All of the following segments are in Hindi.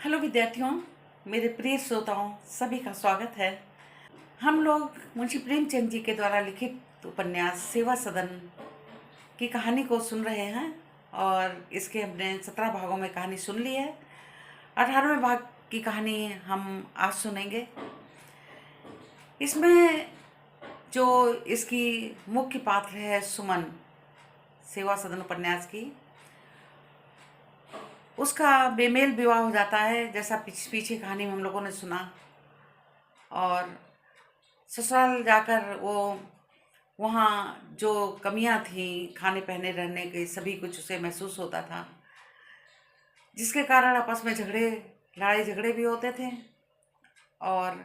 हेलो विद्यार्थियों, मेरे प्रिय श्रोताओं, सभी का स्वागत है। हम लोग मुंशी प्रेमचंद जी के द्वारा लिखित उपन्यास सेवा सदन की कहानी को सुन रहे हैं और इसके हमने 17 भागों में कहानी सुन ली है। 18वें भाग की कहानी हम आज सुनेंगे। इसमें जो इसकी मुख्य पात्र है सुमन, सेवा सदन उपन्यास की, उसका बेमेल विवाह हो जाता है, जैसा पीछे कहानी में हम लोगों ने सुना। और ससुराल जाकर वो वहाँ जो कमियां थी खाने पहने रहने के सभी कुछ उसे महसूस होता था, जिसके कारण आपस में लड़ाई झगड़े भी होते थे। और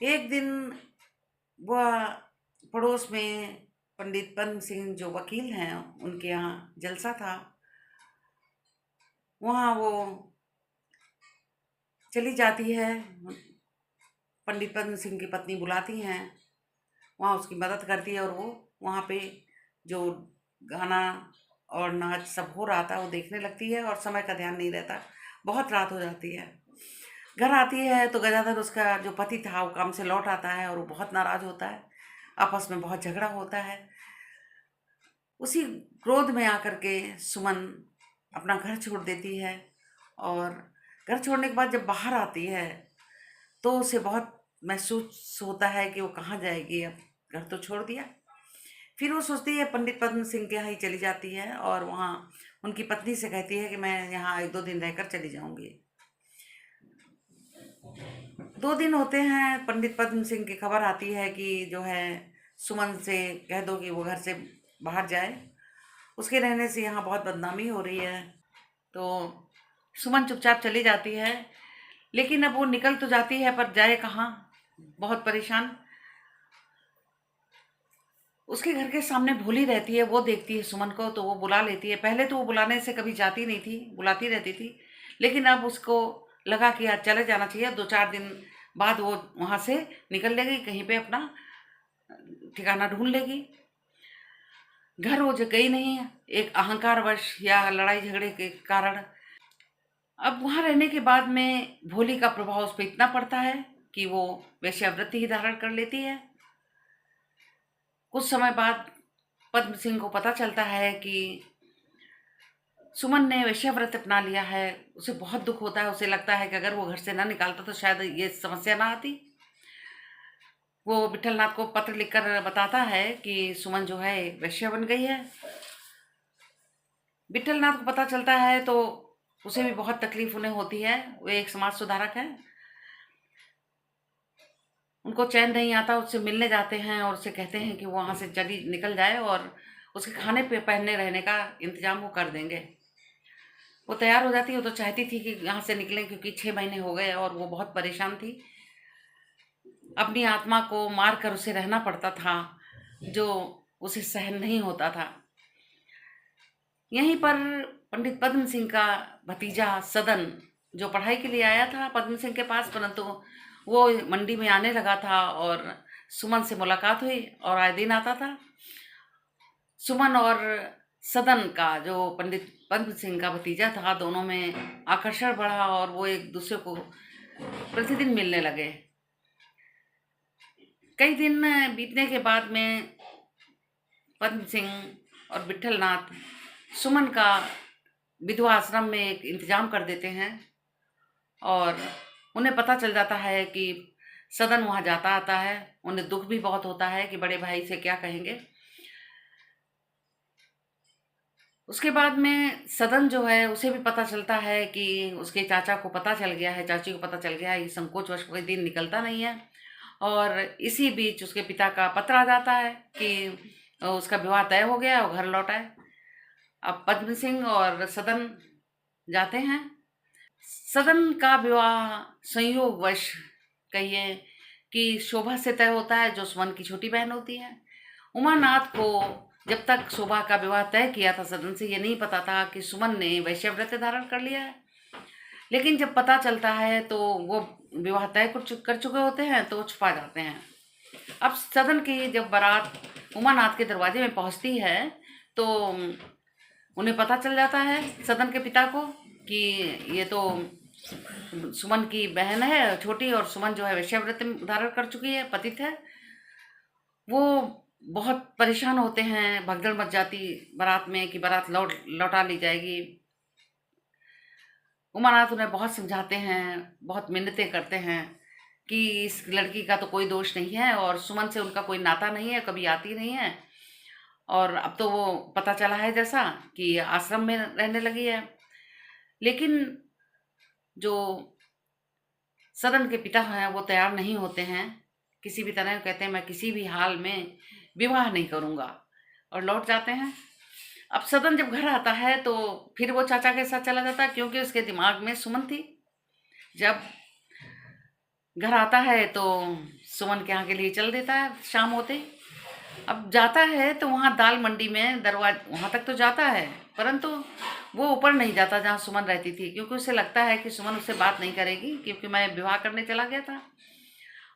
एक दिन वह पड़ोस में पंडित पद्म सिंह जो वकील हैं उनके यहाँ जलसा था। वहाँ वो चली जाती है, पंडित पद्म सिंह की पत्नी बुलाती हैं, वहाँ उसकी मदद करती है और वो वहाँ पे जो गाना और नाच सब हो रहा था वो देखने लगती है और समय का ध्यान नहीं रहता। बहुत रात हो जाती है। घर आती है तो गजाधर, उसका जो पति था, वो काम से लौट आता है और वो बहुत नाराज होता है। आपस में बहुत झगड़ा होता है। उसी क्रोध में आकर के सुमन अपना घर छोड़ देती है और घर छोड़ने के बाद जब बाहर आती है तो उसे बहुत महसूस होता है कि वो कहाँ जाएगी, अब घर तो छोड़ दिया। फिर वो सोचती है पंडित पद्म सिंह के यहाँ ही चली जाती है और वहाँ उनकी पत्नी से कहती है कि मैं यहाँ 1-2 दिन रहकर चली जाऊंगी। 2 दिन होते हैं, पंडित पद्म सिंह की खबर आती है कि जो है सुमन से कह दो कि वो घर से बाहर जाए, उसके रहने से यहाँ बहुत बदनामी हो रही है। तो सुमन चुपचाप चली जाती है, लेकिन अब वो निकल तो जाती है पर जाए कहाँ, बहुत परेशान। उसके घर के सामने भोली रहती है, वो देखती है सुमन को तो वो बुला लेती है। पहले तो वो बुलाने से कभी जाती नहीं थी, बुलाती रहती थी, लेकिन अब उसको लगा कि आज चले जाना चाहिए। 2-4 दिन बाद वो वहाँ से निकल लेगी, कहीं पे अपना ठिकाना ढूंढ लेगी। घर वो जो गई नहीं है, एक अहंकारवश या लड़ाई झगड़े के कारण। अब वहाँ रहने के बाद में भोली का प्रभाव उस पर इतना पड़ता है कि वो वेश्यावृत्ति ही धारण कर लेती है। कुछ समय बाद पद्म सिंह को पता चलता है कि सुमन ने वेश्याव्रत अपना लिया है। उसे बहुत दुख होता है। उसे लगता है कि अगर वो घर से ना निकालता तो शायद ये समस्या ना आती। वो विठलनाथ को पत्र लिखकर बताता है कि सुमन जो है वेश्या बन गई है। विठलनाथ को पता चलता है तो उसे भी बहुत तकलीफ उन्हें होती है। वो एक समाज सुधारक है, उनको चैन नहीं आता। उससे मिलने जाते हैं और उससे कहते हैं कि वो वहाँ से चली निकल जाए और उसके खाने पे पहनने रहने का इंतजाम वो कर देंगे। वो तैयार हो जाती है। वो तो चाहती थी कि यहाँ से निकलें, क्योंकि 6 महीने हो गए और वो बहुत परेशान थी। अपनी आत्मा को मार कर उसे रहना पड़ता था, जो उसे सहन नहीं होता था। यहीं पर पंडित पद्म सिंह का भतीजा सदन, जो पढ़ाई के लिए आया था पद्म सिंह के पास, परंतु वो मंडी में आने लगा था और सुमन से मुलाकात हुई और आए दिन आता था। सुमन और सदन का, जो पंडित पद्म सिंह का भतीजा था, दोनों में आकर्षण बढ़ा और वो एक दूसरे को प्रतिदिन मिलने लगे। कई दिन बीतने के बाद में पद्म सिंह और विठलनाथ सुमन का विधवा आश्रम में एक इंतजाम कर देते हैं और उन्हें पता चल जाता है कि सदन वहाँ जाता आता है। उन्हें दुख भी बहुत होता है कि बड़े भाई से क्या कहेंगे। उसके बाद में सदन जो है उसे भी पता चलता है कि उसके चाचा को पता चल गया है, चाची को पता चल गया है। ये संकोचवश कोई दिन निकलता नहीं है और इसी बीच उसके पिता का पत्र आ जाता है कि उसका विवाह तय हो गया और घर लौटा है। अब पद्म सिंह और सदन जाते हैं। सदन का विवाह संयोगवश कहिए कि शोभा से तय होता है, जो सुमन की छोटी बहन होती है। उमानाथ को जब तक शोभा का विवाह तय किया था सदन से, ये नहीं पता था कि सुमन ने वैश्यव्रत धारण कर लिया है। लेकिन जब पता चलता है तो वो विवाह तय कर चुके होते हैं तो छुपा जाते हैं। अब सदन की जब बारात उमानाथ के दरवाजे में पहुंचती है तो उन्हें पता चल जाता है सदन के पिता को कि ये तो सुमन की बहन है छोटी, और सुमन जो है वेश्यावृत्ति धारण कर चुकी है, पतित है। वो बहुत परेशान होते हैं, भगदड़ मच जाती बारात में कि बारात लौटा ली जाएगी। उमानाथ उन्हें बहुत समझाते हैं, बहुत मिन्नतें करते हैं कि इस लड़की का तो कोई दोष नहीं है और सुमन से उनका कोई नाता नहीं है, कभी आती नहीं है। और अब तो वो पता चला है जैसा कि आश्रम में रहने लगी है। लेकिन जो सदन के पिता हैं वो तैयार नहीं होते हैं, किसी भी तरह कहते हैं मैं किसी भी हाल में विवाह नहीं करूँगा, और लौट जाते हैं। अब सदन जब घर आता है तो फिर वो चाचा के साथ चला जाता है, क्योंकि उसके दिमाग में सुमन थी। जब घर आता है तो सुमन के यहाँ के लिए चल देता है शाम होते। अब जाता है तो वहाँ दाल मंडी में वहाँ तक तो जाता है, परंतु वो ऊपर नहीं जाता जहाँ सुमन रहती थी, क्योंकि उसे लगता है कि सुमन उससे बात नहीं करेगी, क्योंकि मैं विवाह करने चला गया था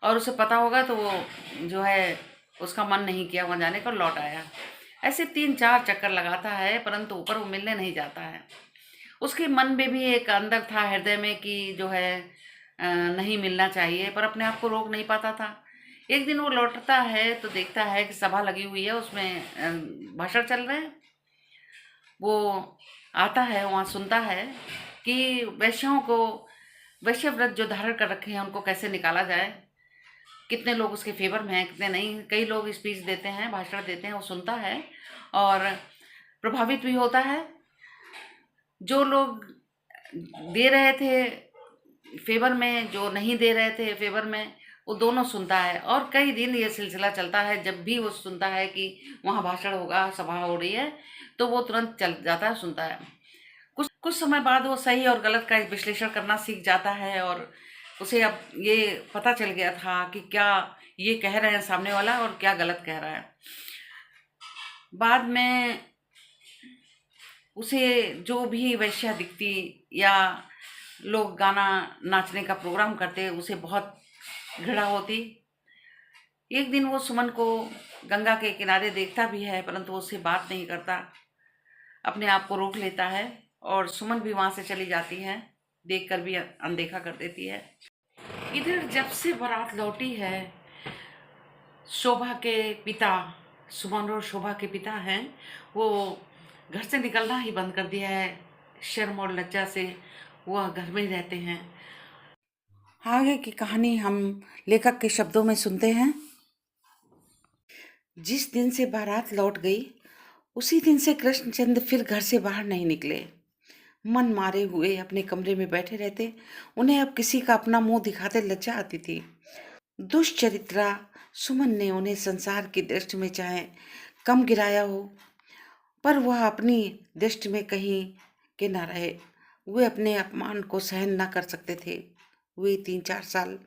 और उसे पता होगा तो वो जो है उसका मन नहीं किया वहाँ जाने को, लौट आया। ऐसे 3-4 चक्कर लगाता है, परंतु ऊपर वो मिलने नहीं जाता है। उसके मन में भी एक अंदर था हृदय में कि जो है नहीं मिलना चाहिए, पर अपने आप को रोक नहीं पाता था। एक दिन वो लौटता है तो देखता है कि सभा लगी हुई है, उसमें भाषण चल रहे हैं। वो आता है, वहाँ सुनता है कि वैश्यों को वैश्य व्रत जो धारण कर रखे हैं उनको कैसे निकाला जाए, कितने लोग उसके फेवर में हैं, कितने नहीं। कई लोग स्पीच देते हैं, भाषण देते हैं, वो सुनता है और प्रभावित भी होता है। जो लोग दे रहे थे फेवर में, जो नहीं दे रहे थे फेवर में, वो दोनों सुनता है। और कई दिन ये सिलसिला चलता है। जब भी वो सुनता है कि वहाँ भाषण होगा, सभा हो रही है, तो वो तुरंत चल जाता है, सुनता है। कुछ समय बाद वो सही और गलत का विश्लेषण करना सीख जाता है, और उसे अब ये पता चल गया था कि क्या ये कह रहे हैं सामने वाला और क्या गलत कह रहा है। बाद में उसे जो भी वैश्या दिखती या लोग गाना नाचने का प्रोग्राम करते, उसे बहुत घृणा होती। एक दिन वो सुमन को गंगा के किनारे देखता भी है, परंतु उससे बात नहीं करता, अपने आप को रोक लेता है। और सुमन भी वहाँ से चली जाती है, देखकर भी अनदेखा कर देती है। इधर जब से बारात लौटी है, शोभा के पिता, सुमन और शोभा के पिता हैं, वो घर से निकलना ही बंद कर दिया है। शर्म और लज्जा से वह घर में ही रहते हैं। आगे की कहानी हम लेखक के शब्दों में सुनते हैं। जिस दिन से बारात लौट गई, उसी दिन से कृष्णचंद्र फिर घर से बाहर नहीं निकले। मन मारे हुए अपने कमरे में बैठे रहते। उन्हें अब किसी का अपना मुंह दिखाते लज्जा आती थी। दुष्चरित्रा सुमन ने उन्हें संसार की दृष्टि में चाहे कम गिराया हो, पर वह अपनी दृष्टि में कहीं के न रहे। वे अपने अपमान को सहन न कर सकते थे। वे 3-4 साल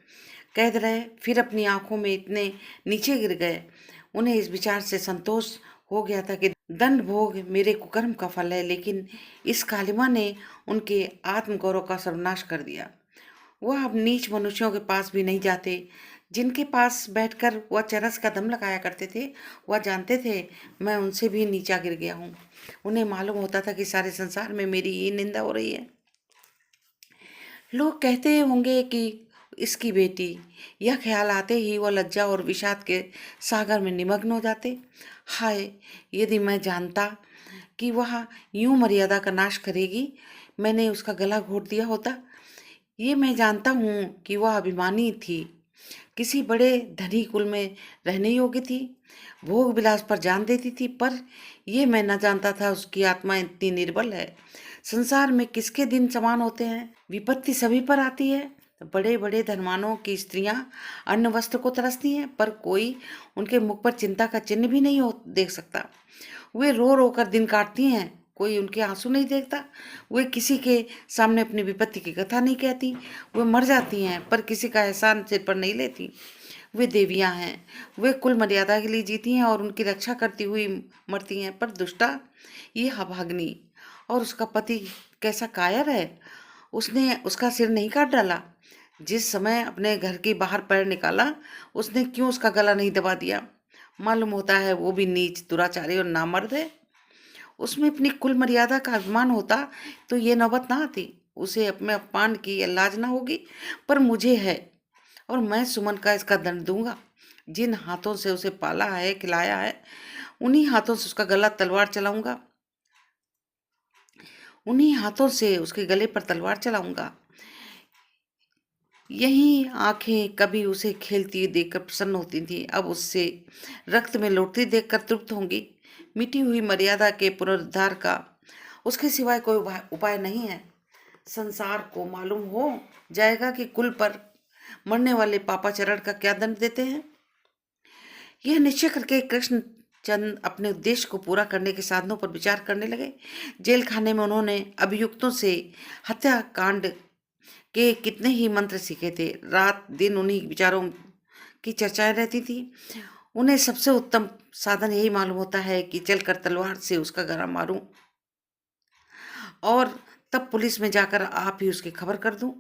कैद रहे, फिर अपनी आंखों में इतने नीचे गिर गए। उन्हें इस विचार से संतोष हो गया था कि दंड भोग मेरे कुकर्म का फल है, लेकिन इस कालिमा ने उनके आत्मगौरव का सर्वनाश कर दिया। वह अब नीच मनुष्यों के पास भी नहीं जाते, जिनके पास बैठकर वह चरस का दम लगाया करते थे। वह जानते थे मैं उनसे भी नीचा गिर गया हूँ। उन्हें मालूम होता था कि सारे संसार में मेरी ही निंदा हो रही है। लोग कहते होंगे कि इसकी बेटी, यह ख्याल आते ही वह लज्जा और विषाद के सागर में निमग्न हो जाते। हाय, यदि मैं जानता कि वह यूं मर्यादा का नाश करेगी, मैंने उसका गला घोट दिया होता। ये मैं जानता हूँ कि वह अभिमानी थी, किसी बड़े धनी कुल में रहने योग्य थी, भोग विलास पर जान देती थी, पर यह मैं न जानता था उसकी आत्मा इतनी निर्बल है। संसार में किसके दिन समान होते हैं? विपत्ति सभी पर आती है। बड़े बड़े धनवानों की स्त्रियां अन्न वस्त्र को तरसती हैं, पर कोई उनके मुख पर चिंता का चिन्ह भी नहीं देख सकता। वे रो रो कर दिन काटती हैं, कोई उनके आंसू नहीं देखता। वे किसी के सामने अपनी विपत्ति की कथा नहीं कहती। वे मर जाती हैं, पर किसी का एहसान सिर पर नहीं लेती। वे देवियां हैं, वे कुल मर्यादा के लिए जीती हैं और उनकी रक्षा करती हुई मरती हैं। पर दुष्टा, ये अभागिनी और उसका पति कैसा कायर है, उसने उसका सिर नहीं काट डाला। जिस समय अपने घर के बाहर पैर निकाला, उसने क्यों उसका गला नहीं दबा दिया? मालूम होता है वो भी नीच, दुराचारी और नामर्द है। उसमें अपनी कुल मर्यादा का अभिमान होता तो ये नौबत ना आती। उसे अपने अपमान की लाज ना होगी, पर मुझे है, और मैं सुमन का इसका दंड दूंगा। जिन हाथों से उसे पाला है, खिलाया है, उन्हीं हाथों से उसका गला तलवार चलाऊंगा, उन्हीं हाथों से उसके गले पर तलवार चलाऊंगा। यही आंखें कभी उसे खेलती हुई देखकर प्रसन्न होती थी, अब उससे रक्त में लौटती देखकर तृप्त होंगी। मिटी हुई मर्यादा के पुनरुद्धार का उसके सिवाय कोई उपाय नहीं है। संसार को मालूम हो जाएगा कि कुल पर मरने वाले पापाचरण का क्या दंड देते हैं। यह निश्चय करके कृष्ण चंद अपने उद्देश्य को पूरा करने के साधनों पर विचार करने लगे। जेल खाने में उन्होंने अभियुक्तों से हत्याकांड के कितने ही मंत्र सीखे थे। रात दिन उन्हीं विचारों की चर्चाएं रहती थी। उन्हें सबसे उत्तम साधन यही मालूम होता है कि चलकर तलवार से उसका गला मारूं और तब पुलिस में जाकर आप ही उसकी खबर कर दूं।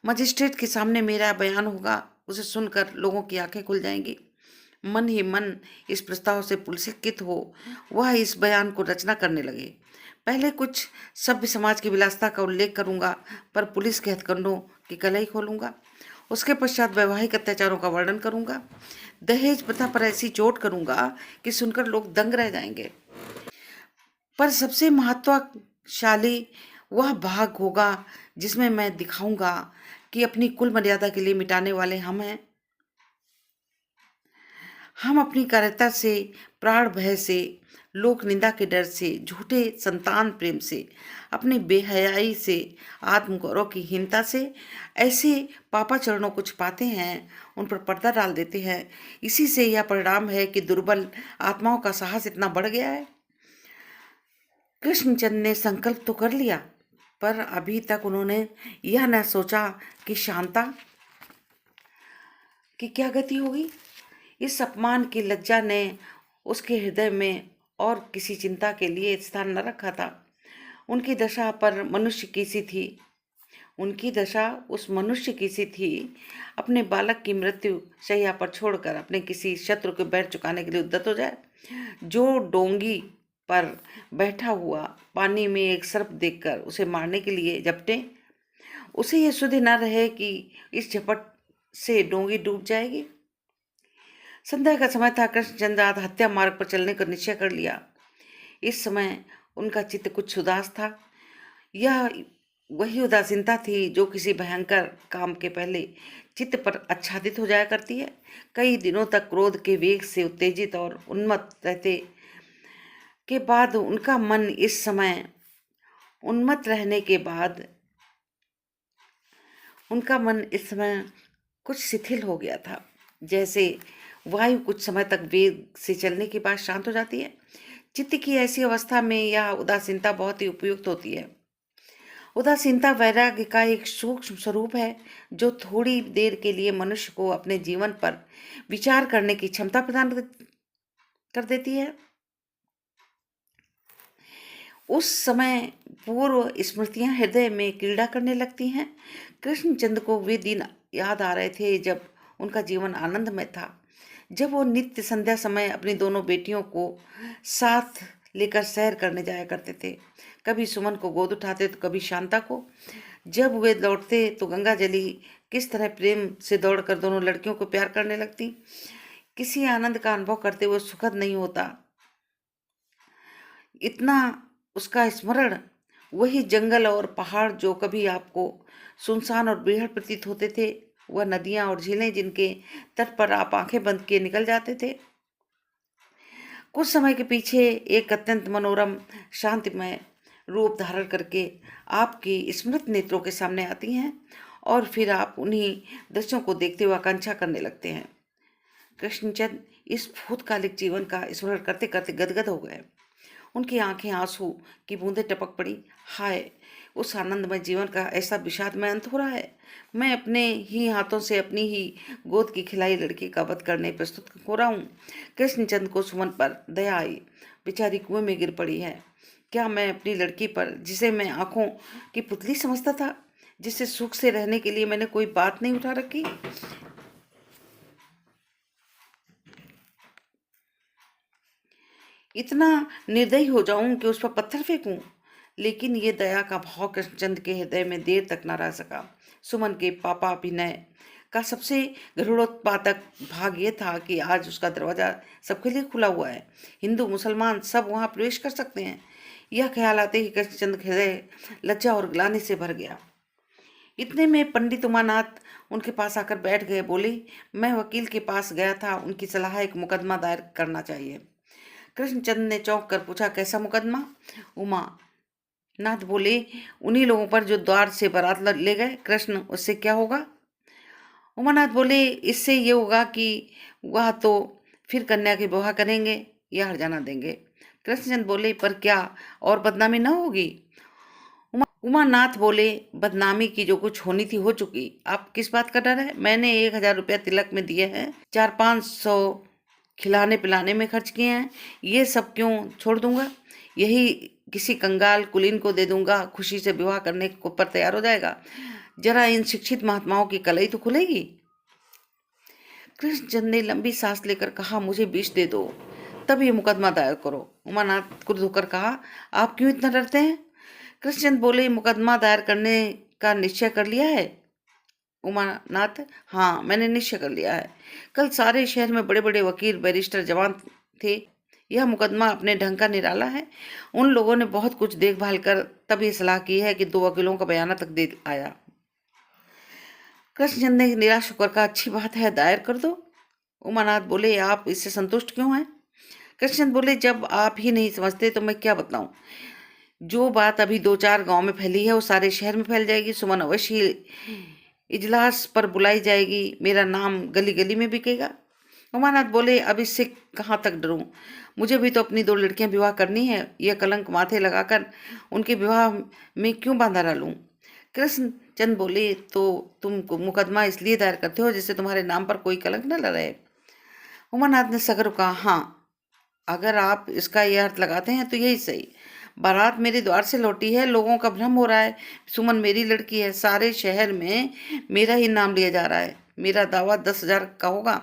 मजिस्ट्रेट के सामने मेरा बयान होगा, उसे सुनकर लोगों की आंखें खुल जाएंगी। मन ही मन इस प्रस्ताव से पुलकित हो वह इस बयान को रचना करने लगे। पहले कुछ सभ्य समाज की विलासिता का उल्लेख करूंगा, पर पुलिस के हथकंडों की कलई खोलूंगा। उसके पश्चात वैवाहिक अत्याचारों का वर्णन करूंगा। दहेज प्रथा पर ऐसी चोट करूंगा कि सुनकर लोग दंग रह जाएंगे। पर सबसे महत्वशाली वह भाग होगा जिसमें मैं दिखाऊंगा कि अपनी कुल मर्यादा के लिए मिटाने वाले हम हैं। हम अपनी कार्यता से, प्राण भय से, लोक निंदा के डर से, झूठे संतान प्रेम से, अपनी बेहयाई से, आत्मगौरव की हीनता से ऐसे पापाचरणों को छिपाते हैं, उन पर पर्दा डाल देते हैं। इसी से यह परिणाम है कि दुर्बल आत्माओं का साहस इतना बढ़ गया है। कृष्णचंद ने संकल्प तो कर लिया, पर अभी तक उन्होंने यह न सोचा कि शांता की क्या गति होगी। इस अपमान की लज्जा ने उसके हृदय में और किसी चिंता के लिए स्थान न रखा था। उनकी दशा पर मनुष्य की सी थी, उनकी दशा उस मनुष्य की सी थी, अपने बालक की मृत्यु शैया पर छोड़कर अपने किसी शत्रु के बैर चुकाने के लिए उद्यत हो जाए। जो डोंगी पर बैठा हुआ पानी में एक सर्प देखकर उसे मारने के लिए झपटे, उसे यह सुधि न रहे कि इस झपट से डोंगी डूब जाएगी। संध्या का समय था। कृष्णचंद्र आध हत्या मार्ग पर चलने का निश्चय कर लिया। इस समय उनका चित्त कुछ उदास था। यह वही उदासीनता थी जो किसी भयंकर काम के पहले चित्त पर आच्छादित हो जाया करती है। कई दिनों तक क्रोध के वेग से उत्तेजित और उन्मत्त रहते के बाद उनका मन इस समय उन्मत्त रहने के बाद उनका मन इस समय कुछ शिथिल हो गया था। जैसे वायु कुछ समय तक वेग से चलने के बाद शांत हो जाती है। चित्त की ऐसी अवस्था में यह उदासीनता बहुत ही उपयुक्त होती है। उदासीनता वैराग्य का एक सूक्ष्म स्वरूप है जो थोड़ी देर के लिए मनुष्य को अपने जीवन पर विचार करने की क्षमता प्रदान कर देती है। उस समय पूर्व स्मृतियां हृदय में क्रीड़ा करने लगती हैं। कृष्णचंद्र को वे दिन याद आ रहे थे जब उनका जीवन आनंदमय था, जब वो नित्य संध्या समय अपनी दोनों बेटियों को साथ लेकर सैर करने जाया करते थे। कभी सुमन को गोद उठाते तो कभी शांता को। जब वे लौटते तो गंगा जली किस तरह प्रेम से दौड़कर दोनों लड़कियों को प्यार करने लगती। किसी आनंद का अनुभव करते हुए सुखद नहीं होता इतना उसका स्मरण। वही जंगल और पहाड़ जो कभी आपको सुनसान और बेहद प्रतीत होते थे, वह नदियां और झीलें जिनके तट पर आप आंखें बंद किए निकल जाते थे। कुछ समय के पीछे एक अत्यंत मनोरम शांतिमय रूप धारण करके आपकी स्मृत नेत्रों के सामने आती हैं और फिर आप उन्हीं दृश्यों को देखते हुए आकांक्षा करने लगते हैं। कृष्णचंद इस भूतकालिक जीवन का स्मरण करते करते गदगद हो गए। उनकी आंखें आंसू की बूंदें टपक पड़ी। हाय, उस आनंदमय जीवन का ऐसा विषादमय अंत हो रहा है। मैं अपने ही हाथों से अपनी ही गोद की खिलाई लड़की का वध करने प्रस्तुत हो रहा हूँ। कृष्णचंद को सुमन पर दया आई। बेचारी कुएं में गिर पड़ी है। क्या मैं अपनी लड़की पर, जिसे मैं आंखों की पुतली समझता था, जिससे सुख से रहने के लिए मैंने कोई बात नहीं उठा रखी, इतना निर्दयी हो जाऊं कि उस पर पत्थर फेंकूं। लेकिन ये दया का भाव कृष्णचंद के हृदय में देर तक न रह सका। सुमन के पापाभिनय का सबसे गरुड़ोत्पादक भाग ये था कि आज उसका दरवाजा सबके लिए खुला हुआ है। हिंदू मुसलमान सब वहां प्रवेश कर सकते हैं। यह ख्याल आते ही कृष्णचंद का हृदय लज्जा और ग्लानि से भर गया। इतने में पंडित उमानाथ उनके पास आकर बैठ गए। बोले, मैं वकील के पास गया था, उनकी सलाह एक मुकदमा दायर करना चाहिए। कृष्णचंद ने चौंक कर पूछा, कैसा मुकदमा? उमा नाथ बोले, उन्हीं लोगों पर जो द्वार से बारात ले गए। कृष्ण, उससे क्या होगा? उमानाथ बोले, इससे ये होगा कि वह तो फिर कन्या के विवाह करेंगे या हर्जाना देंगे। कृष्णचंद बोले, पर क्या और बदनामी न होगी? उमानाथ बोले, बदनामी की जो कुछ होनी थी हो चुकी, आप किस बात का डर है? मैंने 1,000 रुपया तिलक में दिए हैं, 400-500 खिलाने पिलाने में खर्च किए हैं, ये सब क्यों छोड़ दूंगा? यही किसी कंगाल कुलीन को दे दूंगा, खुशी से विवाह करने को पर तैयार हो जाएगा। जरा इन शिक्षित महात्माओं की कलई तो खुलेगी। कृष्णचंद ने लंबी सांस लेकर कहा, मुझे विष दे दो, तब ये मुकदमा दायर करो। उमानाथ क्रुद्ध होकर कहा, आप क्यों इतना डरते हैं? कृष्णचंद बोले, मुकदमा दायर करने का निश्चय कर लिया है? उमानाथ, हाँ, मैंने निश्चय कर लिया है। कल सारे शहर में बड़े बड़े वकील बैरिस्टर जवान थे। यह मुकदमा अपने ढंग का निराला है। उन लोगों ने बहुत कुछ देखभाल कर तब ये सलाह की है कि 2 वकीलों का बयाना तक दे आया। कृष्णचंद ने निराश होकर कहा, अच्छी बात है, दायर कर दो। उमानाथ बोले, आप इससे संतुष्ट क्यों हैं? कृष्णचंद बोले, जब आप ही नहीं समझते तो मैं क्या बताऊं। जो बात अभी 2-4 गांव में फैली है वो सारे शहर में फैल जाएगी। सुमन अवश्य इजलास पर बुलाई जाएगी, मेरा नाम गली गली में बिकेगा। उमानाथ बोले, अब इससे कहाँ तक डरूं? मुझे भी तो अपनी 2 लड़कियां विवाह करनी है। यह कलंक माथे लगाकर उनके विवाह में क्यों बांधा डालूं? कृष्णचंद बोले, तो तुम मुकदमा इसलिए दायर करते हो जिससे तुम्हारे नाम पर कोई कलंक न लगे? उमानाथ ने सगर कहा, हाँ, अगर आप इसका ये अर्थ लगाते हैं तो यही सही। बारात मेरे द्वार से लौटी है, लोगों का भ्रम हो रहा है, सुमन मेरी लड़की है, सारे शहर में मेरा ही नाम लिया जा रहा है। मेरा दावा 10,000 का होगा।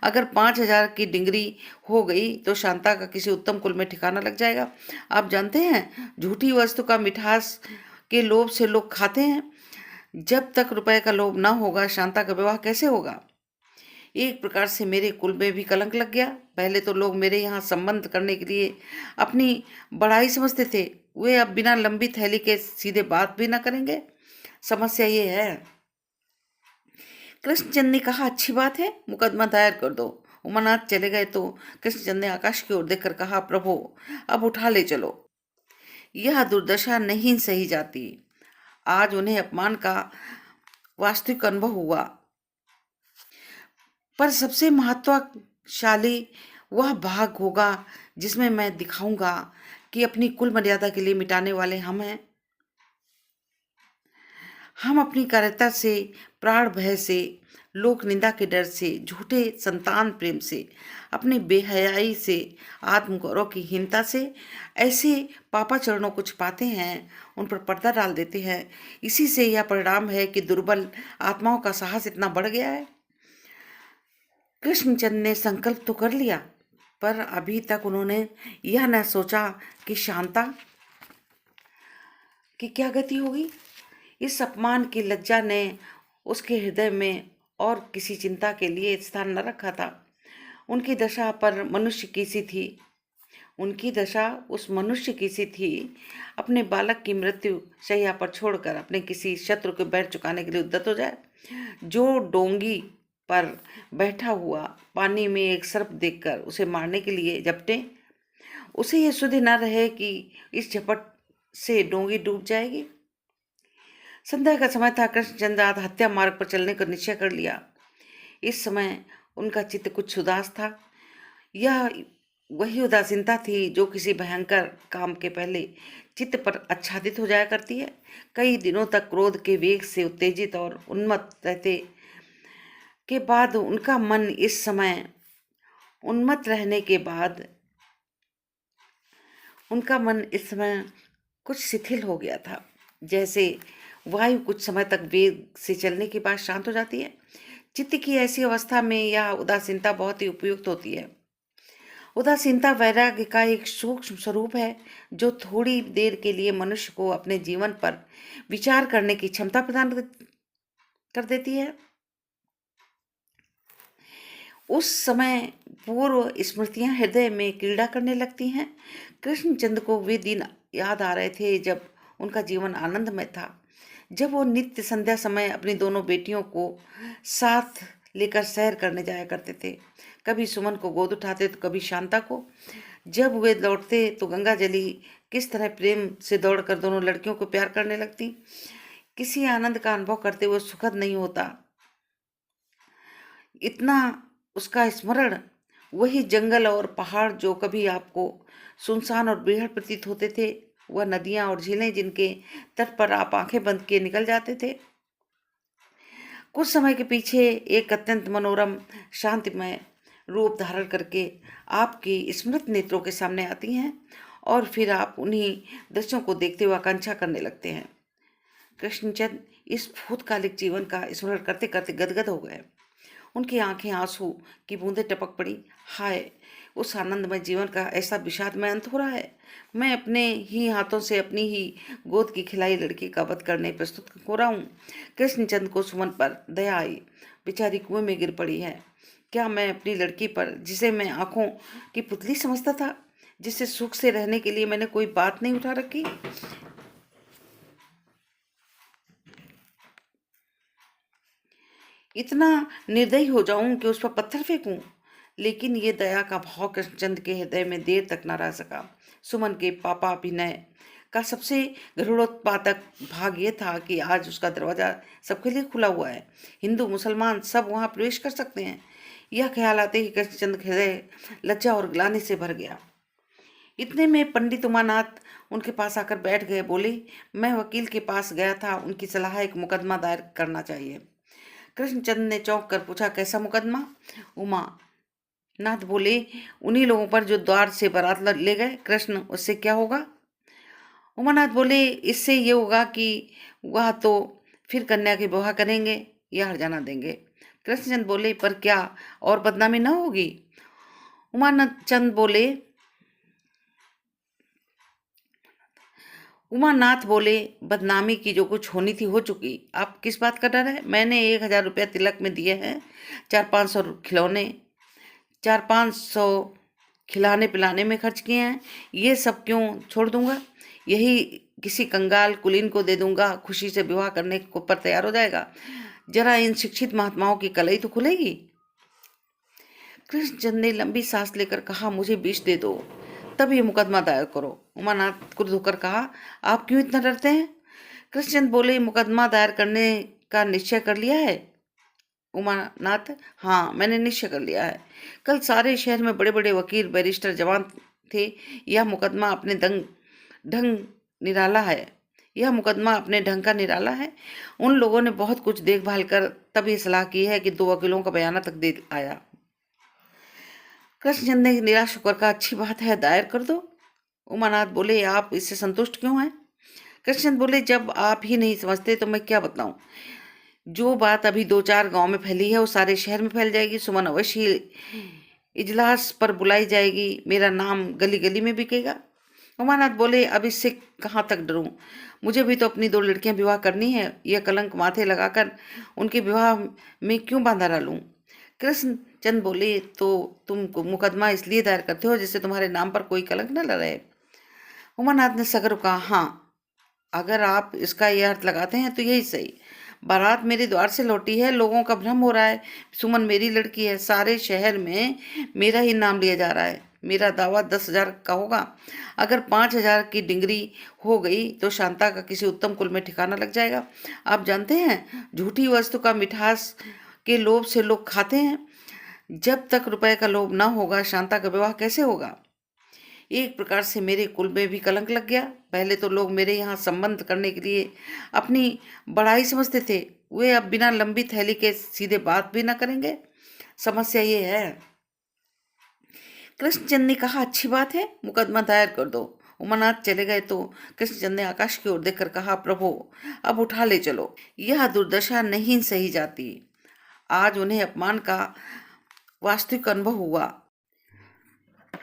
अगर 5,000 की डिंगरी हो गई तो शांता का किसी उत्तम कुल में ठिकाना लग जाएगा। आप जानते हैं, झूठी वस्तु का मिठास के लोभ से लोग खाते हैं। जब तक रुपए का लोभ ना होगा, शांता का विवाह कैसे होगा? एक प्रकार से मेरे कुल में भी कलंक लग गया। पहले तो लोग मेरे यहाँ संबंध करने के लिए अपनी बड़ाई समझते थे, वे अब बिना लंबी थैली के सीधे बात भी ना करेंगे। समस्या ये है। कृष्णचंद ने कहा, अच्छी बात है, मुकदमा दायर कर दो। उमानाथ चले गए तो कृष्णचंद ने आकाश की ओर देखकर कहा, प्रभु, अब उठा ले चलो। यह दुर्दशा नहीं सही जाती। आज उन्हें अपमान का वास्तविक अनुभव हुआ। पर सबसे महत्वशाली वह भाग होगा जिसमें मैं दिखाऊंगा कि अपनी कुल मर्यादा के लिए मिटाने वाले हम हैं। हम अपनी कार्यता से, प्राण भय से, लोक निंदा के डर से, झूठे संतान प्रेम से, अपनी बेहयाई से, आत्मगौरव की हीनता से ऐसे पापाचरणों को छिपाते हैं, उन पर पर्दा डाल देते हैं। इसी से यह परिणाम है कि दुर्बल आत्माओं का साहस इतना बढ़ गया है। कृष्णचंद ने संकल्प तो कर लिया, पर अभी तक उन्होंने यह न सोचा कि शांता की क्या गति होगी। इस अपमान की लज्जा ने उसके हृदय में और किसी चिंता के लिए स्थान न रखा था। उनकी दशा पर मनुष्य की सी थी। उनकी दशा उस मनुष्य की सी थी, अपने बालक की मृत्यु शैया पर छोड़कर अपने किसी शत्रु के बैर चुकाने के लिए उद्यत हो जाए। जो डोंगी पर बैठा हुआ पानी में एक सर्प देखकर उसे मारने के लिए झपटे, उसे यह सुधि न रहे कि इस झपट से डोंगी डूब जाएगी। संध्या का समय था। कृष्णचंद हत्या मार्ग पर चलने का निश्चय कर लिया। इस समय उनका चित्त कुछ उदास था। यह वही उदासीनता थी जो किसी भयंकर काम के पहले चित्त पर आच्छादित हो जाया करती है। कई दिनों तक क्रोध के वेग से उत्तेजित और उन्मत्त रहते के बाद उनका मन इस समय कुछ शिथिल हो गया था। जैसे वायु कुछ समय तक वेग से चलने के बाद शांत हो जाती है। चित्त की ऐसी अवस्था में यह उदासीनता बहुत ही उपयुक्त होती है। उदासीनता वैराग्य का एक सूक्ष्म स्वरूप है जो थोड़ी देर के लिए मनुष्य को अपने जीवन पर विचार करने की क्षमता प्रदान कर देती है। उस समय पूर्व स्मृतियां हृदय में क्रीड़ा करने लगती हैं। कृष्णचंद्र को वे दिन याद आ रहे थे जब उनका जीवन आनंदमय था, जब वो नित्य संध्या समय अपनी दोनों बेटियों को साथ लेकर सैर करने जाया करते थे। कभी सुमन को गोद उठाते तो कभी शांता को। जब वे लौटते तो गंगा जली किस तरह प्रेम से दौड़कर दोनों लड़कियों को प्यार करने लगती। किसी आनंद का अनुभव करते हुए सुखद नहीं होता इतना उसका स्मरण। वही जंगल और पहाड़ जो कभी आपको सुनसान और बेहद प्रतीत होते थे, वह नदियां और झीलें जिनके तट पर आप आंखें बंद किए निकल जाते थे। कुछ समय के पीछे एक अत्यंत मनोरम शांतिमय रूप धारण करके आपकी स्मृत नेत्रों के सामने आती हैं और फिर आप उन्हीं दृश्यों को देखते हुए आकांक्षा करने लगते हैं। कृष्णचंद इस भूतकालिक जीवन का स्मरण करते करते गदगद हो गए। उनकी आंखें आंसू की बूंदें टपक पड़ी। हाय, उस आनंदमय जीवन का ऐसा विषादमय अंत हो रहा है। मैं अपने ही हाथों से अपनी ही गोद की खिलाई लड़की का वध करने प्रस्तुत हो रहा हूँ। कृष्णचंद को सुमन पर दया आई। बेचारी कुएं में गिर पड़ी है। क्या मैं अपनी लड़की पर, जिसे मैं आंखों की पुतली समझता था, जिससे सुख से रहने के लिए मैंने कोई बात नहीं उठा रखी, इतना निर्दयी हो जाऊं कि उस पर पत्थर फेंकूं? लेकिन ये दया का भाव कृष्णचंद के हृदय में देर तक न रह सका। सुमन के पापाभिनय का सबसे गरुड़ोत्पादक भाग ये था कि आज उसका दरवाजा सबके लिए खुला हुआ है। हिंदू मुसलमान सब वहां प्रवेश कर सकते हैं। यह ख्याल आते ही कृष्णचंद का हृदय लज्जा और ग्लानि से भर गया। इतने में पंडित उमानाथ उनके पास आकर बैठ गए। बोले, मैं वकील के पास गया था, उनकी सलाह एक मुकदमा दायर करना चाहिए। कृष्णचंद ने चौंक कर पूछा, कैसा मुकदमा? उमा नाथ बोले, उन्हीं लोगों पर जो द्वार से बारात ले गए। कृष्ण, उससे क्या होगा? उमानाथ बोले, इससे ये होगा कि वह तो फिर कन्या के विवाह करेंगे या हर्जाना देंगे। कृष्णचंद बोले, पर क्या और बदनामी न होगी? उमानाथ उमानाथ बोले, बदनामी की जो कुछ होनी थी हो चुकी। आप किस बात का डर है? मैंने 1,000 रुपया तिलक में दिए हैं। 400-500 खिलौने, 400-500 खिलाने पिलाने में खर्च किए हैं। ये सब क्यों छोड़ दूंगा? यही किसी कंगाल कुलीन को दे दूंगा, खुशी से विवाह करने को पर तैयार हो जाएगा। जरा इन शिक्षित महात्माओं की कलई तो खुलेगी। कृष्णचंद ने लंबी सांस लेकर कहा, मुझे विष दे दो, तब ये मुकदमा दायर करो। उमानाथ क्रुद्ध होकर कहा, आप क्यों इतना डरते हैं? कृष्णचंद बोले, मुकदमा दायर करने का निश्चय कर लिया है? उमानाथ, हाँ, मैंने निश्चय कर लिया है। कल सारे शहर में बड़े बड़े वकील बैरिस्टर जवान थे। यह मुकदमा अपने ढंग निराला है। यह मुकदमा अपने ढंग का निराला है। उन लोगों ने बहुत कुछ देखभाल कर तब ये सलाह की है कि 2 वकीलों का बयाना तक दे आया। कृष्णचंद ने निराश होकर कहा, अच्छी बात है, दायर कर दो। उमानाथ बोले, आप इससे संतुष्ट क्यों हैं? कृष्णचंद बोले, जब आप ही नहीं समझते तो मैं क्या बताऊं। जो बात अभी 2-4 गांव में फैली है वो सारे शहर में फैल जाएगी। सुमन अवश्य इजलास पर बुलाई जाएगी। मेरा नाम गली गली में बिकेगा। उमानाथ बोले, अब इससे कहाँ तक डरूं? मुझे भी तो अपनी 2 लड़कियां विवाह करनी है। यह कलंक माथे लगाकर उनके विवाह में क्यों बांधा डालूं? कृष्णचंद बोले, तो तुम मुकदमा इसलिए दायर करते हो जिससे तुम्हारे नाम पर कोई कलंक न रहे? उमानाथ ने सगर कहा, हाँ, अगर आप इसका यह अर्थ लगाते हैं तो यही सही। बारात मेरे द्वार से लौटी है, लोगों का भ्रम हो रहा है। सुमन मेरी लड़की है, सारे शहर में मेरा ही नाम लिया जा रहा है। मेरा दावा 10,000 का होगा। अगर 5,000 की डिंगरी हो गई तो शांता का किसी उत्तम कुल में ठिकाना लग जाएगा। आप जानते हैं, झूठी वस्तु का मिठास के लोभ से लोग खाते हैं। जब तक रुपए का लोभ ना होगा, शांता का विवाह कैसे होगा? एक प्रकार से मेरे कुल में भी कलंक लग गया। पहले तो लोग मेरे यहाँ संबंध करने के लिए अपनी बड़ाई समझते थे, वे अब बिना लंबी थैली के सीधे बात भी ना करेंगे। समस्या ये है। कृष्णचंद ने कहा, अच्छी बात है, मुकदमा दायर कर दो। उमानाथ चले गए तो कृष्णचंद ने आकाश की ओर देखकर कहा, प्रभु, अब उठा ले चलो। यह दुर्दशा नहीं सही जाती। आज उन्हें अपमान का वास्तविक अनुभव हुआ।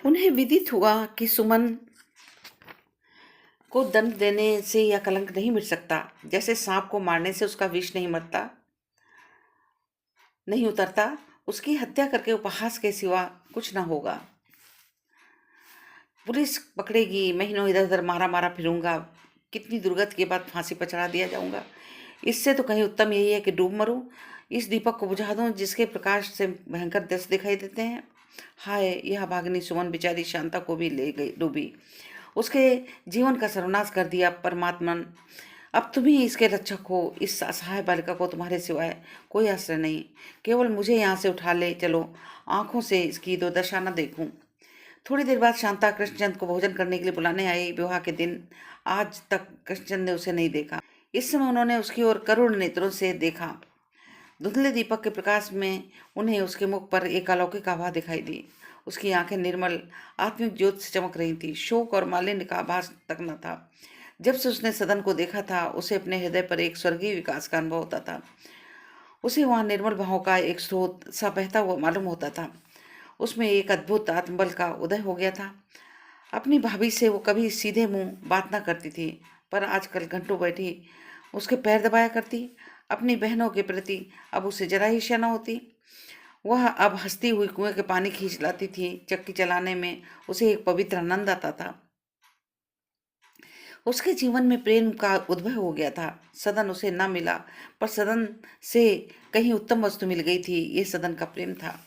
उन्हें विदित हुआ कि सुमन को दंड देने से यह कलंक नहीं मिट सकता, जैसे सांप को मारने से उसका विष नहीं उतरता, उसकी हत्या करके उपहास के सिवा कुछ न होगा। पुलिस पकड़ेगी, महीनों इधर उधर मारा मारा फिरूंगा, कितनी दुर्गत के बाद फांसी पर चढ़ा दिया जाऊंगा। इससे तो कहीं उत्तम यही है कि डूब मरूं, इस दीपक को बुझा दूं जिसके प्रकाश से भयंकर दृश्य दिखाई देते हैं। हाय, यह भागनी सुमन बेचारी शांता को भी ले गई डूबी, उसके जीवन का सर्वनाश कर दिया। परमात्मन, अब तुम ही इसके रक्षक हो, इस असहाय बालिका को तुम्हारे सिवाय कोई आश्रय नहीं, केवल मुझे यहाँ से उठा ले चलो, आंखों से इसकी दुर्दशा न देखूं। थोड़ी देर बाद शांता कृष्णचंद को भोजन करने के लिए बुलाने आई। विवाह के दिन आज तक कृष्णचंद ने उसे नहीं देखा। इस समय उन्होंने उसकी ओर करुण नेत्रों से देखा। धुंधले दीपक के प्रकाश में उन्हें उसके मुख पर एक अलौकिक आभा दिखाई दी। उसकी आंखें निर्मल आत्मिक ज्योत से चमक रही थी, शोक और मालिन्य का आभास तक न था। जब से उसने सदन को देखा था, उसे अपने हृदय पर एक स्वर्गीय विकास का अनुभव होता था। उसे वहां निर्मल भावों का एक स्रोत सा बहता हुआ मालूम होता था। उसमें एक अद्भुत आत्मबल का उदय हो गया था। अपनी भाभी से वो कभी सीधे मुंह बात ना करती थी, पर आजकल घंटों बैठी उसके पैर दबाया करती। अपनी बहनों के प्रति अब उसे जरा ही शय न होती। वह अब हंसती हुई कुएं के पानी खींच लाती थी। चक्की चलाने में उसे एक पवित्र आनंद आता था। उसके जीवन में प्रेम का उद्भव हो गया था। सदन उसे न मिला, पर सदन से कहीं उत्तम वस्तु मिल गई थी। ये सदन का प्रेम था।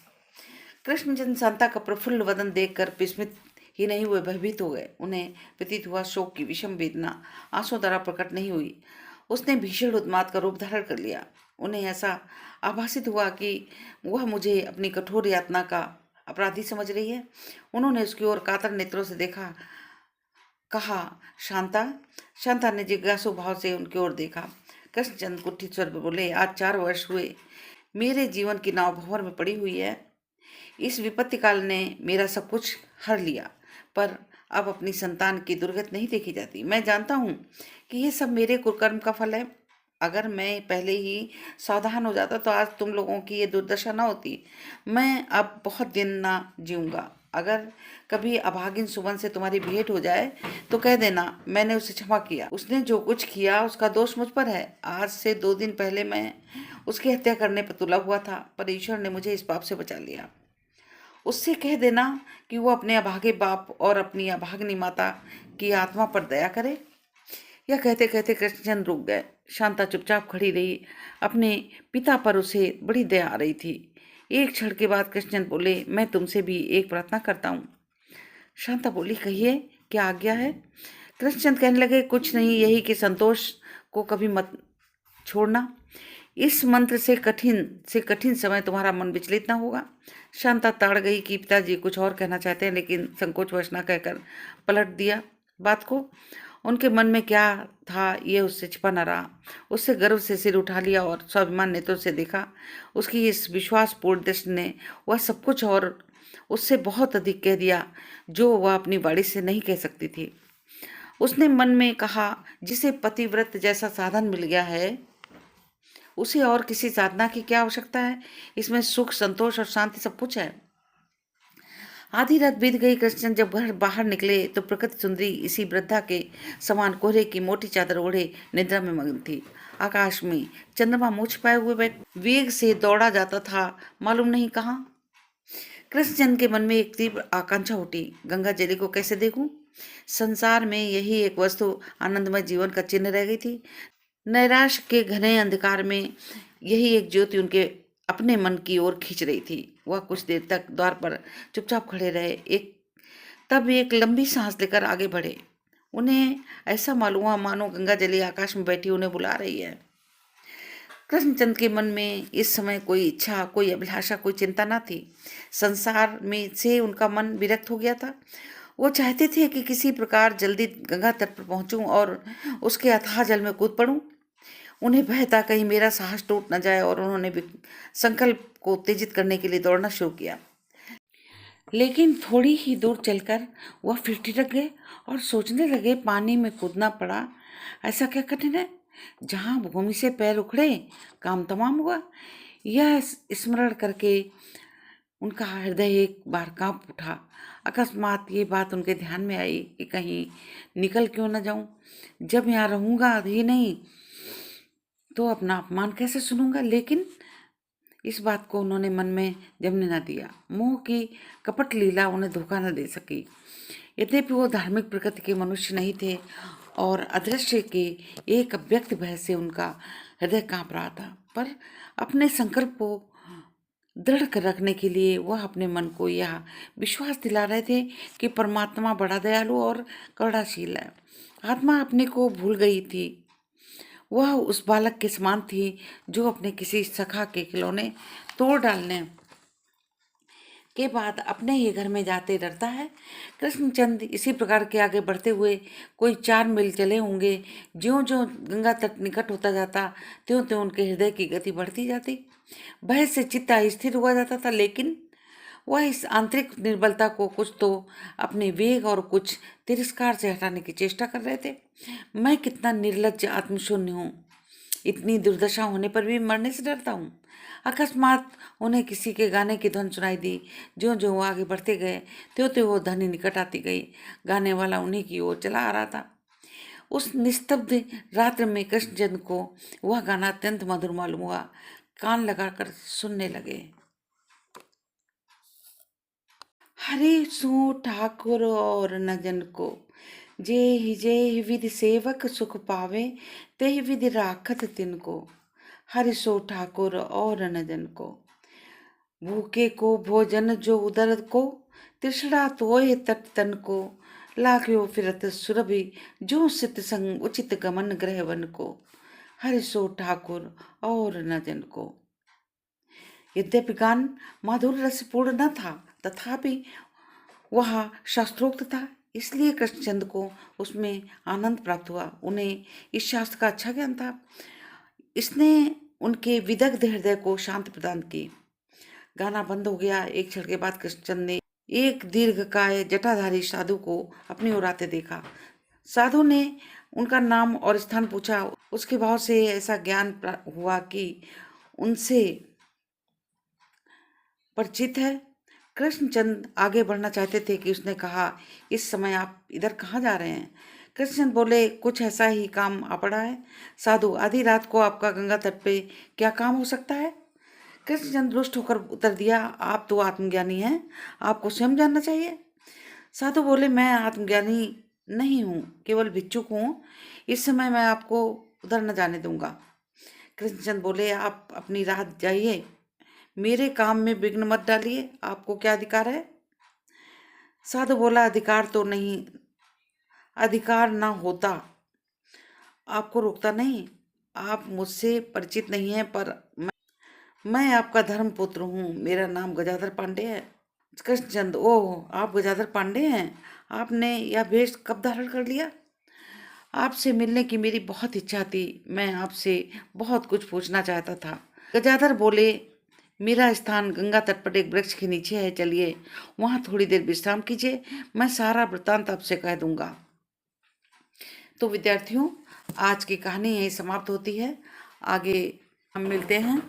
कृष्णचंद शांता का प्रफुल्ल वदन देखकर विस्मित ही नहीं हुए, भयभीत हो गए। उन्हें प्रतीत हुआ शोक की विषम वेदना आंसू द्वारा प्रकट नहीं हुई, उसने भीषण उन्माद का रूप धारण कर लिया। उन्हें ऐसा आभासित हुआ कि वह मुझे अपनी कठोर यातना का अपराधी समझ रही है। उन्होंने उसकी ओर कातर नेत्रों से देखा, कहा, शांता। शांता ने जिज्ञासु भाव से उनकी ओर देखा। कृष्णचंद कुठित स्वर में बोले, आज 4 वर्ष हुए मेरे जीवन की नाव भंवर में पड़ी हुई है। इस विपत्ति काल ने मेरा सब कुछ हर लिया, पर अब अपनी संतान की दुर्गत नहीं देखी जाती। मैं जानता हूं कि ये सब मेरे कुकर्म का फल है। अगर मैं पहले ही सावधान हो जाता तो आज तुम लोगों की ये दुर्दशा न होती। मैं अब बहुत दिन ना जीऊंगा। अगर कभी अभागिन सुमन से तुम्हारी भेंट हो जाए तो कह देना मैंने उसे क्षमा किया। उसने जो कुछ किया उसका दोष मुझ पर है। आज से 2 दिन पहले मैं उसकी हत्या करने पर तुला हुआ था, पर ईश्वर ने मुझे इस पाप से बचा लिया। उससे कह देना कि वो अपने अभागे बाप और अपनी अभागनी माता की आत्मा पर दया करे। यह कहते कहते कृष्णचंद रुक गए। शांता चुपचाप खड़ी रही। अपने पिता पर उसे बड़ी दया आ रही थी। एक क्षण के बाद कृष्णचंद बोले, मैं तुमसे भी एक प्रार्थना करता हूँ। शांता बोली, कहिए, क्या आज्ञा है? कृष्णचंद कहने लगे, कुछ नहीं, यही कि संतोष को कभी मत छोड़ना। इस मंत्र से कठिन समय तुम्हारा मन विचलित न होगा। शांता ताड़ गई कि पिताजी कुछ और कहना चाहते हैं, लेकिन संकोचवश न कहकर पलट दिया बात को। उनके मन में क्या था ये उससे छिपा न रहा। उससे गर्व से सिर उठा लिया और स्वाभिमान नेत्रों से देखा। उसकी इस विश्वासपूर्ण दृष्टि ने वह सब कुछ और उससे बहुत अधिक कह दिया जो वह अपनी वाणी से नहीं कह सकती थी। उसने मन में कहा, जिसे पतिव्रत जैसा साधन मिल गया है उसे और किसी साधना की क्या आवश्यकता है? इसमें सुख, संतोष और शांति सब कुछ है। आधी रात बीत गई। कृष्णचंद जब घर बाहर निकले तो प्रकृति सुंदरी इसी वृद्धा के समान कोहरे की मोटी चादर ओढ़े निद्रा में मग्न थी। आकाश में चंद्रमा मुँह छिपाए हुए वेग से दौड़ा जाता था, मालूम नहीं कहाँ। कृष्णचंद के मन में एक तीव्र आकांक्षा उठी, गंगा जली को कैसे देखूं? संसार में यही एक वस्तु आनंदमय जीवन का चिन्ह रह गई थी। नैराश्य के घने अंधकार में यही एक ज्योति उनके अपने मन की ओर खींच रही थी। वह कुछ देर तक द्वार पर चुपचाप खड़े रहे। तब एक लंबी सांस लेकर आगे बढ़े। उन्हें ऐसा मालूम हुआ मानो गंगा जली आकाश में बैठी उन्हें बुला रही है। कृष्णचंद के मन में इस समय कोई इच्छा, कोई अभिलाषा, कोई चिंता न थी। संसार में से उनका मन विरक्त हो गया था। वो चाहते थे कि किसी प्रकार जल्दी गंगा तट पर पहुंचूं और उसके अथाह जल में कूद पड़ूं। उन्हें भय था कहीं मेरा साहस टूट न जाए, और उन्होंने संकल्प को उत्तेजित करने के लिए दौड़ना शुरू किया। लेकिन थोड़ी ही दूर चलकर वह फिर ठिठक गए और सोचने लगे, पानी में कूदना पड़ा, ऐसा क्या कठिन है? जहाँ भूमि से पैर उखड़े काम तमाम हुआ। यह स्मरण करके उनका हृदय एक बार कांप उठा। अकस्मात ये बात उनके ध्यान में आई कि कहीं निकल क्यों न जाऊं। जब यहाँ रहूंगा ही नहीं तो अपना अपमान कैसे सुनूंगा। लेकिन इस बात को उन्होंने मन में जमने न दिया। मोह की कपट लीला उन्हें धोखा न दे सकी। यद्यपि वो धार्मिक प्रकृति के मनुष्य नहीं थे और अदृश्य के एक अव्यक्त भय से उनका हृदय कांप रहा था, पर अपने संकल्प को दृढ़ कर रखने के लिए वह अपने मन को यह विश्वास दिला रहे थे कि परमात्मा बड़ा दयालु और करुणाशील है। आत्मा अपने को भूल गई थी। वह उस बालक के समान थी जो अपने किसी सखा के खिलौने तोड़ डालने के बाद अपने ही घर में जाते डरता है। कृष्णचंद इसी प्रकार के आगे बढ़ते हुए कोई 4 मील चले होंगे। ज्यों ज्यों गंगा तट निकट होता जाता त्यों त्यों उनके हृदय की गति बढ़ती जाती। भय से चित्त अस्थिर हुआ जाता था, लेकिन वह इस आंतरिक निर्बलता को कुछ तो अपने वेग और कुछ तिरस्कार से हटाने की चेष्टा कर रहे थे। मैं कितना निर्लज्ज आत्मशून्य हूँ, इतनी दुर्दशा होने पर भी मरने से डरता हूँ। अकस्मात उन्हें किसी के गाने की धुन सुनाई दी। ज्यों ज्यों वो आगे बढ़ते गए त्यों त्यों वो ध्वनि निकट आती गई। गाने वाला उन्हीं की ओर चला आ रहा था। उस निस्तब्ध रात्र में कृष्णचंद को वह गाना अत्यंत मधुर मालूम हुआ। कान लगाकर सुनने लगे। हरे सो ठाकुर और न जन को, जे विधि सेवक सुख पावे, ते विधि राखत तिनको। हरि सो ठाकुर और न जन को, भूखे को भोजन जो उदर को, तृष्णा तोय तट तन को। लाख्यो फिरत सुरभि जो सित संग उचित गमन ग्रह वन को। हरि सो ठाकुर और न जन को। यद्यपि गान माधुर्य रसपूर्ण न था, तथापि वह शास्त्रोक्त था, इसलिए कृष्णचंद को उसमें आनंद प्राप्त हुआ। उन्हें इस शास्त्र का अच्छा ज्ञान था। इसने उनके विदग्ध हृदय को शांति प्रदान की। गाना बंद हो गया। एक क्षण के बाद कृष्णचंद ने एक दीर्घकाय जटाधारी साधु को अपनी ओर आते देखा। साधु ने उनका नाम और स्थान पूछा। उसके भाव से ऐसा ज्ञान हुआ कि उनसे परिचित है। कृष्णचंद आगे बढ़ना चाहते थे कि उसने कहा, इस समय आप इधर कहाँ जा रहे हैं? कृष्णचंद बोले, कुछ ऐसा ही काम आ पड़ा है। साधु, आधी रात को आपका गंगा तट पे क्या काम हो सकता है? कृष्णचंद रुष्ट होकर उत्तर दिया, आप तो आत्मज्ञानी हैं, आपको स्वयं जानना चाहिए। साधु बोले, मैं आत्मज्ञानी नहीं हूँ, केवल भिक्षुक हूँ। इस समय मैं आपको उधर न जाने दूंगा। कृष्णचंद बोले, आप अपनी राह जाइए, मेरे काम में विघ्न मत डालिए। आपको क्या अधिकार है? साधु बोला, अधिकार तो नहीं, अधिकार ना होता आपको रोकता नहीं। आप मुझसे परिचित नहीं हैं, पर मैं आपका धर्म पुत्र हूँ। मेरा नाम गजाधर पांडे है। कृष्णचंद, ओह, आप गजाधर पांडे हैं? आपने यह वेश कब धारण कर लिया? आपसे मिलने की मेरी बहुत इच्छा थी। मैं आपसे बहुत कुछ पूछना चाहता था। गजाधर बोले, मेरा स्थान गंगा तट पर एक वृक्ष के नीचे है, चलिए वहां थोड़ी देर विश्राम कीजिए, मैं सारा वृत्तांत आपसे कह दूंगा। तो विद्यार्थियों, आज की कहानी यही समाप्त होती है। आगे हम मिलते हैं।